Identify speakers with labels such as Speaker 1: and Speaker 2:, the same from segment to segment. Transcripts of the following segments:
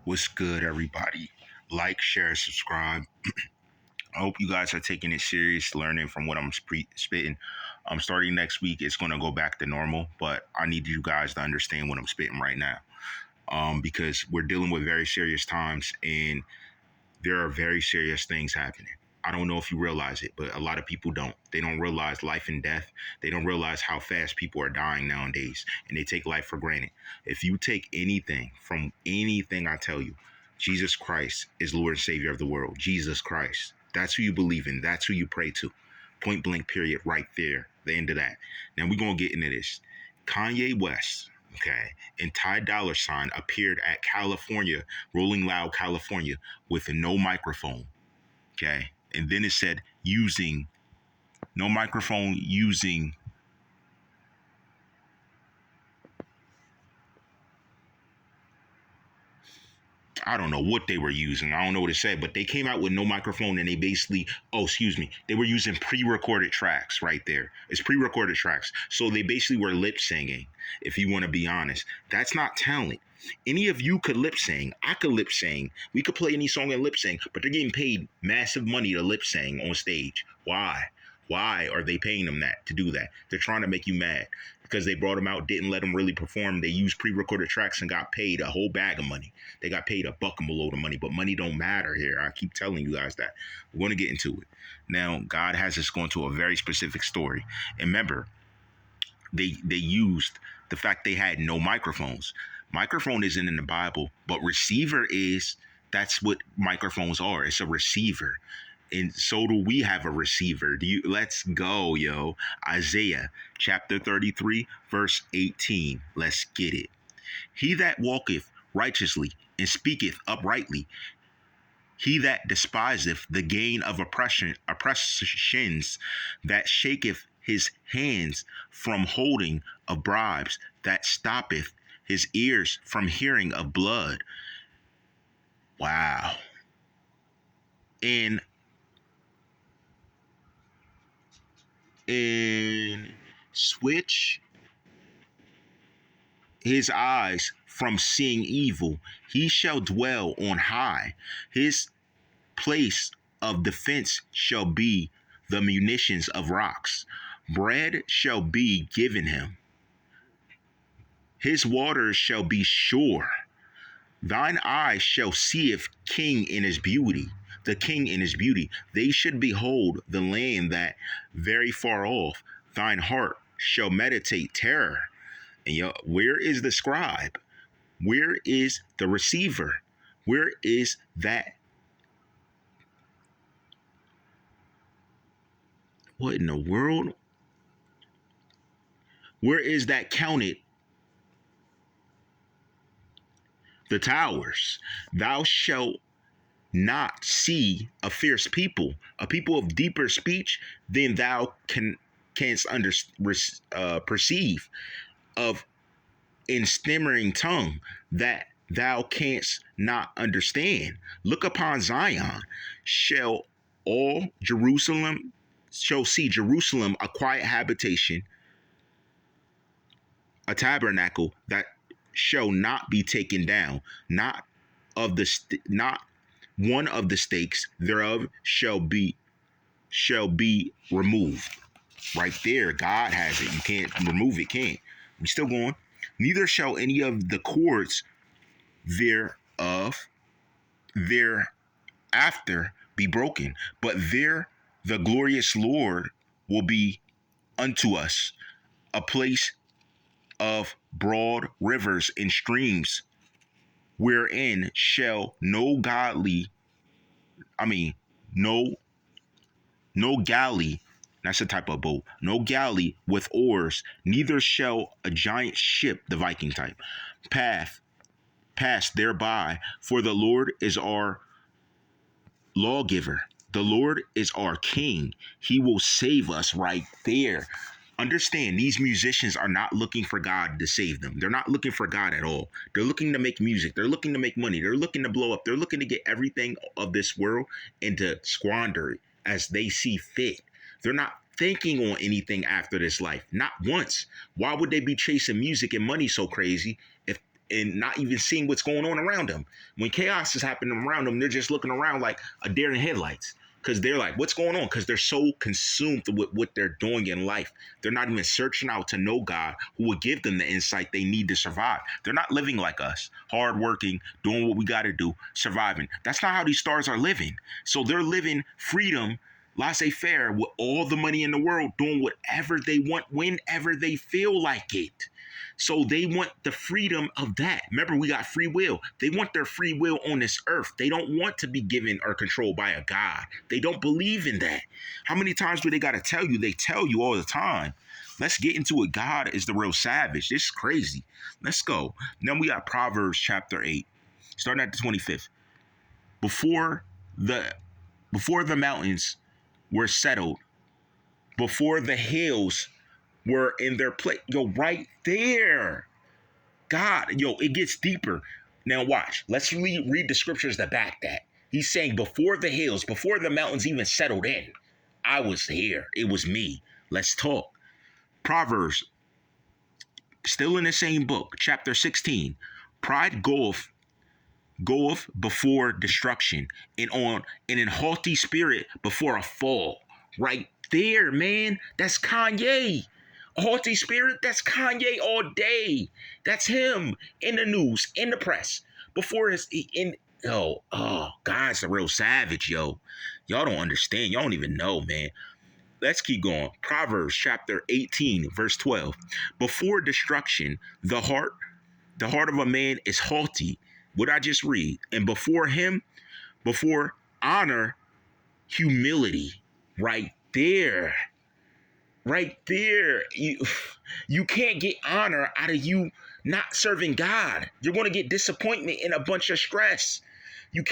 Speaker 1: What's good, everybody? Like, share, subscribe. I hope you guys are taking it serious, learning from what I'm spitting. Starting next week, it's going to go back to normal, but I need you guys to understand what I'm spitting right now, because we're dealing with very serious times and there are very serious things happening. I don't know if you realize it, but a lot of people don't. They don't realize life and death. They don't realize how fast people are dying nowadays, and they take life for granted. If you take anything from anything I tell you, Jesus Christ is Lord and Savior of the world. Jesus Christ. That's who you believe in. That's who you pray to. Point blank, period, right there. The end of that. Now we're going to get into this. Kanye West, okay, and Dolla appeared at California, Rolling Loud, California, with no microphone, okay? And then it said using, no microphone, using I don't know what they were using. I don't know what it said, but they came out with no microphone and they basically, they were using pre-recorded tracks right there. It's pre-recorded tracks. So they basically were lip singing, if you want to be honest. That's not talent. Any of you could lip sing. I could lip sing. We could play any song and lip sing, but they're getting paid massive money to lip sing on stage. Why? Why are they paying them that to do that? They're trying to make you mad because they brought them out, didn't let them really perform. They used pre-recorded tracks and got paid a whole bag of money. They got paid a buck and below the money, but money don't matter here. I keep telling you guys that. We're going to get into it. Now, God has us going to a very specific story. And remember, they used the fact they had no microphones. Microphone isn't in the Bible, but receiver is. That's what microphones are. It's a receiver. And so do we have a receiver. Let's go, yo. Isaiah chapter 33, verse 18. Let's get it. He that walketh righteously and speaketh uprightly, he that despiseth the gain of oppressions, that shaketh his hands from holding of bribes, that stoppeth his ears from hearing of blood. Wow. And switch his eyes from seeing evil, he shall dwell on high. His place of defense shall be the munitions of rocks. Bread shall be given him. His waters shall be sure. Thine eye shall seeth king in his beauty, the king in his beauty. They should behold the land that very far off. Thine heart shall meditate terror. And where is the scribe? Where is the receiver? Where is that? What in the world? Where is that counted? The towers. Thou shalt not see a fierce people, a people of deeper speech than thou canst perceive, of in stammering tongue that thou canst not understand. Look upon Zion, shall see Jerusalem a quiet habitation, a tabernacle that shall not be taken down, not one of the stakes thereof shall be removed. Right there, God has it. You can't remove it, can't. We still going. Neither shall any of the cords thereafter be broken, but there the glorious Lord will be unto us a place of broad rivers and streams, wherein shall no galley, that's a type of boat, no galley with oars, neither shall a giant ship, the Viking type, pass thereby, for the Lord is our lawgiver. The Lord is our king. He will save us right there. Understand, these musicians are not looking for God to save them. They're not looking for God at all. They're looking to make music. They're looking to make money. They're looking to blow up. They're looking to get everything of this world and to squander it as they see fit. They're not thinking on anything after this life. Not once. Why would they be chasing music and money so crazy and not even seeing what's going on around them. When chaos is happening around them, they're just looking around like a deer in headlights because they're like, what's going on? Because they're so consumed with what they're doing in life. They're not even searching out to know God who will give them the insight they need to survive. They're not living like us, hardworking, doing what we got to do, surviving. That's not how these stars are living. So they're living freedom, laissez-faire, with all the money in the world, doing whatever they want, whenever they feel like it. So they want the freedom of that. Remember, we got free will. They want their free will on this earth. They don't want to be given or controlled by a God. They don't believe in that. How many times do they got to tell you? They tell you all the time. Let's get into it. God is the real savage. This is crazy. Let's go. Then we got Proverbs chapter 8, starting at the 25th. Before the mountains were settled, before the hills were in their place. Yo, right there. God, yo, it gets deeper. Now watch. Let's read the scriptures that back that. He's saying before the hills, before the mountains even settled in, I was here. It was me. Let's talk. Proverbs, still in the same book, chapter 16. Pride goeth before destruction, and an haughty spirit before a fall. Right there, man. That's Kanye. A haughty spirit, that's Kanye all day. That's him in the news, in the press. Before his God's a real savage, yo. Y'all don't understand. Y'all don't even know, man. Let's keep going. Proverbs chapter 18, verse 12. Before destruction, the heart of a man is haughty. What I just read. And before honor, humility. Right there. Right there. You can't get honor out of you not serving God. You're going to get disappointment and a bunch of stress. You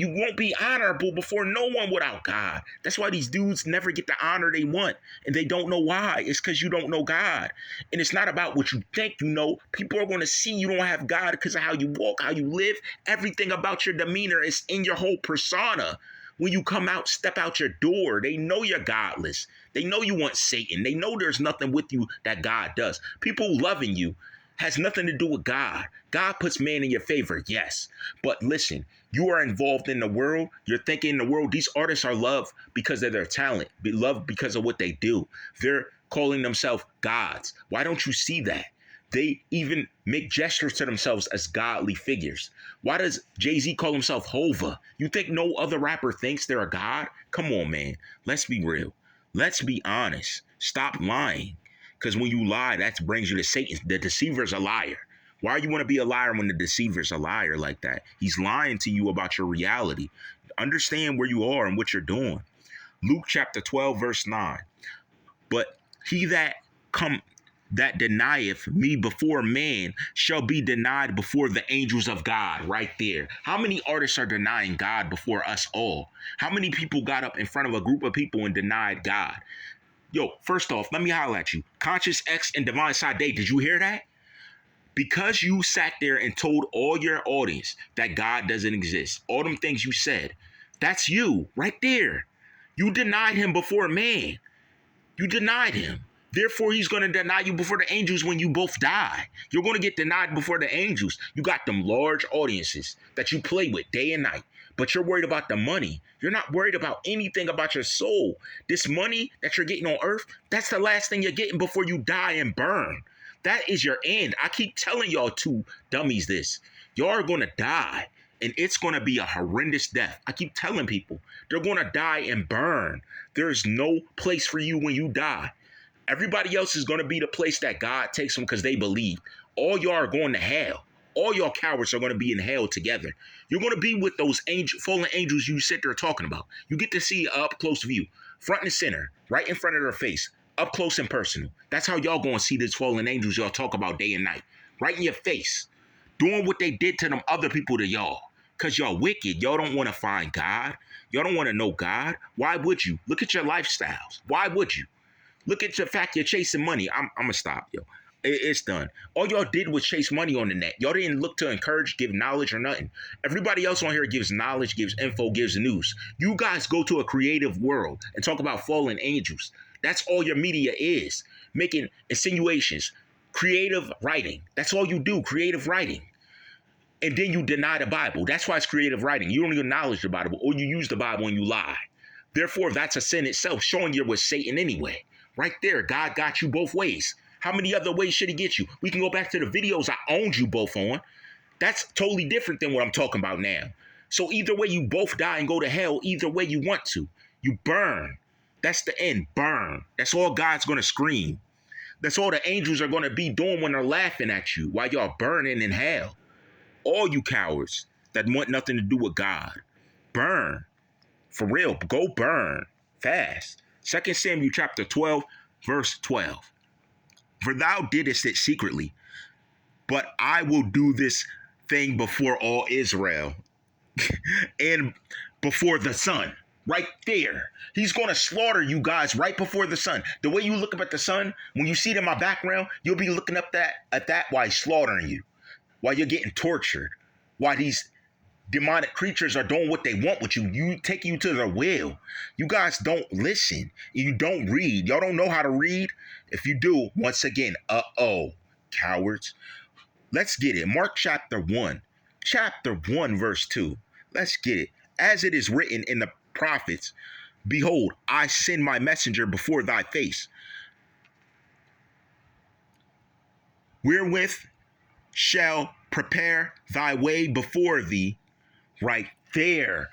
Speaker 1: won't be honorable before no one without God. That's why these dudes never get the honor they want. And they don't know why. It's because you don't know God. And it's not about what you think you know. People are going to see you don't have God because of how you walk, how you live. Everything about your demeanor is in your whole persona. When you come out, step out your door, they know you're godless. They know you want Satan. They know there's nothing with you that God does. People loving you has nothing to do with God. God puts man in your favor, yes. But listen, you are involved in the world. You're thinking in the world. These artists are loved because of their talent, beloved because of what they do. They're calling themselves gods. Why don't you see that? They even make gestures to themselves as godly figures. Why does Jay-Z call himself Hova? You think no other rapper thinks they're a god? Come on, man. Let's be real. Let's be honest. Stop lying. Because when you lie, that brings you to Satan. The deceiver's a liar. Why do you want to be a liar when the deceiver's a liar like that? He's lying to you about your reality. Understand where you are and what you're doing. Luke chapter 12, verse 9. But he that denieth me before man shall be denied before the angels of God. Right there. How many artists are denying God before us all? How many people got up in front of a group of people and denied God? Yo, first off, let me holler at you. Conscious X and Divine Side, did you hear that? Because you sat there and told all your audience that God doesn't exist, all them things you said, that's you right there. You denied him before man. You denied him. Therefore, he's going to deny you before the angels when you both die. You're going to get denied before the angels. You got them large audiences that you play with day and night, but you're worried about the money. You're not worried about anything about your soul. This money that you're getting on earth, that's the last thing you're getting before you die and burn. That is your end. I keep telling y'all two dummies this. Y'all are going to die, and it's going to be a horrendous death. I keep telling people they're going to die and burn. There is no place for you when you die. Everybody else is going to be the place that God takes them because they believe. All y'all are going to hell. All y'all cowards are going to be in hell together. You're going to be with those fallen angels you sit there talking about. You get to see an up close view, front and center, right in front of their face, up close and personal. That's how y'all going to see these fallen angels y'all talk about day and night, right in your face, doing what they did to them other people to y'all. Because y'all wicked. Y'all don't want to find God. Y'all don't want to know God. Why would you? Look at your lifestyles. Why would you? Look at the fact you're chasing money. I'm going to stop, yo. It's done. All y'all did was chase money on the net. Y'all didn't look to encourage, give knowledge or nothing. Everybody else on here gives knowledge, gives info, gives news. You guys go to a creative world and talk about fallen angels. That's all your media is. Making insinuations, Creative writing. That's all you do, creative writing. And then you deny the Bible. That's why it's creative writing. You don't even acknowledge the Bible, or you use the Bible and you lie. Therefore, that's a sin itself, showing you're with Satan anyway. Right there, God got you both ways. How many other ways should he get you? We can go back to the videos I owned you both on. That's totally different than what I'm talking about now. So either way, you both die and go to hell. Either way you want to. You burn. That's the end. Burn. That's all God's going to scream. That's all the angels are going to be doing when they're laughing at you while y'all burning in hell. All you cowards that want nothing to do with God. Burn. For real. Go burn. Fast. 2 Samuel chapter 12, verse 12. For thou didst it secretly, but I will do this thing before all Israel and before the sun. Right there. He's going to slaughter you guys right before the sun. The way you look up at the sun, when you see it in my background, you'll be looking up at that while he's slaughtering you, while you're getting tortured, while these demonic creatures are doing what they want with you, taking you to their will. You guys don't listen. You don't read. Y'all don't know how to read. If you do, once again, cowards. Let's get it. Mark chapter 1, verse 2. Let's get it. As it is written in the prophets, behold, I send my messenger before thy face, wherewith shall prepare thy way before thee. Right there.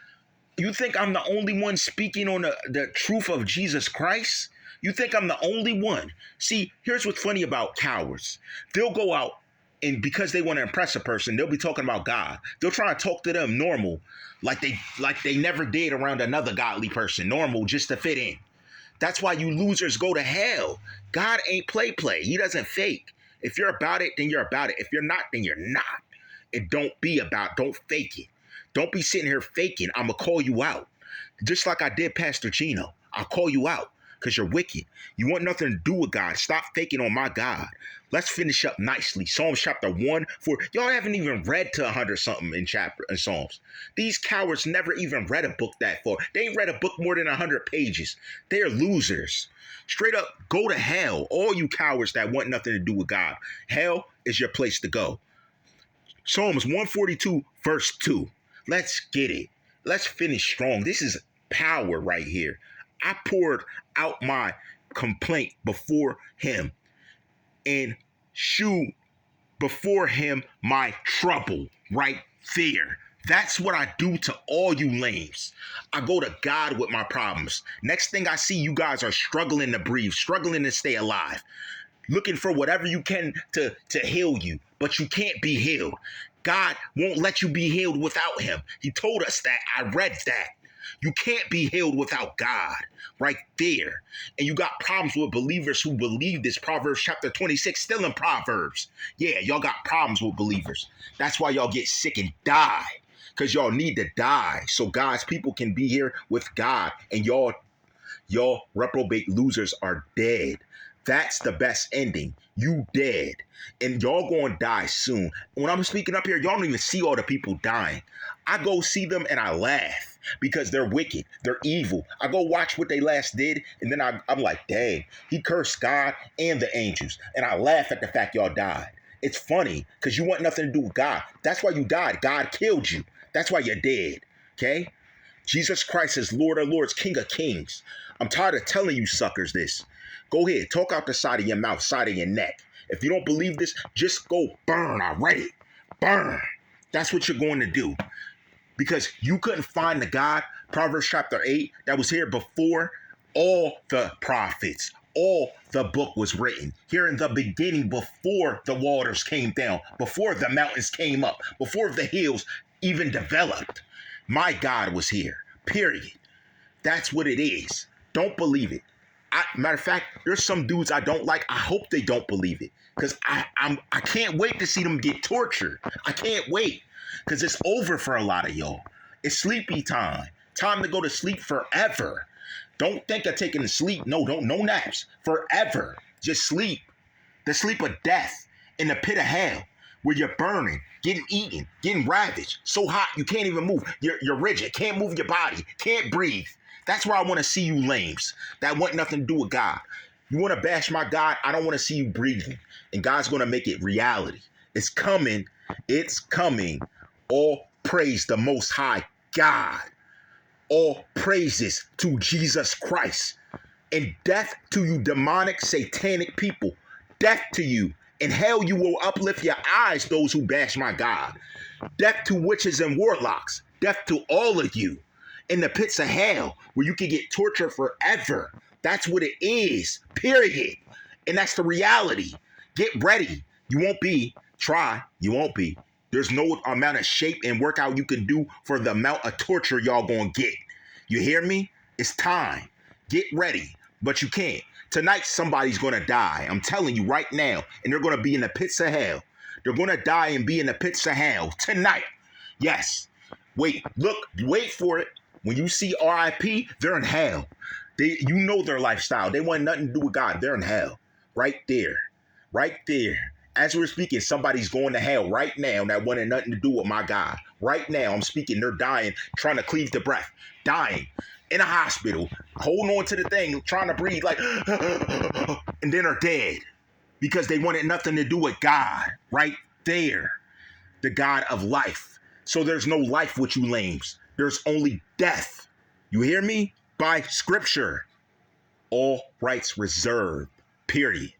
Speaker 1: You think I'm the only one speaking on the truth of Jesus Christ? You think I'm the only one? See, here's what's funny about cowards. They'll go out, and because they want to impress a person, they'll be talking about God. They'll try to talk to them normal, like they never did around another godly person, normal just to fit in. That's why you losers go to hell. God ain't play. He doesn't fake. If you're about it, then you're about it. If you're not, then you're not. And don't fake it. Don't be sitting here faking. I'm going to call you out. Just like I did Pastor Gino. I'll call you out because you're wicked. You want nothing to do with God. Stop faking on my God. Let's finish up nicely. Psalms chapter 1, 4. Y'all haven't even read to 100 something in Psalms. These cowards never even read a book that far. They ain't read a book more than 100 pages. They're losers. Straight up, go to hell. All you cowards that want nothing to do with God. Hell is your place to go. Psalms 142, verse 2. Let's get it. Let's finish strong. This is power right here. I poured out my complaint before him and shew before him my trouble right there. That's what I do to all you lames. I go to God with my problems. Next thing I see, you guys are struggling to breathe, struggling to stay alive, looking for whatever you can to heal you, but you can't be healed. God won't let you be healed without him. He told us that. I read that. You can't be healed without God right there. And you got problems with believers who believe this. Proverbs chapter 26, still in Proverbs. Yeah, y'all got problems with believers. That's why y'all get sick and die, because y'all need to die so God's people can be here with God. And y'all reprobate losers are dead. That's the best ending. You dead. And y'all gonna die soon. When I'm speaking up here, y'all don't even see all the people dying. I go see them and I laugh because they're wicked. They're evil. I go watch what they last did, and then I'm like, dang, he cursed God and the angels. And I laugh at the fact y'all died. It's funny because you want nothing to do with God. That's why you died. God killed you. That's why you're dead. Okay? Jesus Christ is Lord of Lords, King of Kings. I'm tired of telling you suckers this. Go ahead, talk out the side of your mouth, side of your neck. If you don't believe this, just go burn already. Burn. That's what you're going to do. Because you couldn't find the God, Proverbs chapter 8, that was here before all the prophets. All the book was written. Here in the beginning, before the waters came down, before the mountains came up, before the hills even developed. My God was here. Period. That's what it is. Don't believe it. Matter of fact, there's some dudes I don't like. I hope they don't believe it, because I can't wait to see them get tortured. I can't wait, because it's over for a lot of y'all. It's sleepy time. Time to go to sleep forever. Don't think of taking a sleep. No naps. Forever. Just sleep. The sleep of death in the pit of hell, where you're burning, getting eaten, getting ravaged. So hot you can't even move. You're rigid. Can't move your body. Can't breathe. That's where I want to see you lames that want nothing to do with God. You want to bash my God? I don't want to see you breathing. And God's going to make it reality. It's coming. It's coming. All praise the Most High God. All praises to Jesus Christ. And death to you demonic, satanic people. Death to you. In hell you will uplift your eyes, those who bash my God. Death to witches and warlocks. Death to all of you. In the pits of hell, where you can get tortured forever. That's what it is, period. And that's the reality. Get ready. You won't be. Try. You won't be. There's no amount of shape and workout you can do for the amount of torture y'all gonna get. You hear me? It's time. Get ready. But you can't. Tonight, somebody's gonna die. I'm telling you right now. And they're gonna be in the pits of hell. They're gonna die and be in the pits of hell tonight. Yes. Wait, look, wait for it. When you see RIP, they're in hell. You know their lifestyle. They want nothing to do with God. They're in hell. Right there. Right there. As we're speaking, somebody's going to hell right now that wanted nothing to do with my God. Right now, I'm speaking. They're dying, trying to cleave the breath. Dying. In a hospital. Holding on to the thing, trying to breathe like, and then are dead. Because they wanted nothing to do with God. Right there. The God of life. So there's no life with you lames. There's only death. You hear me? By Scripture. All rights reserved. Period.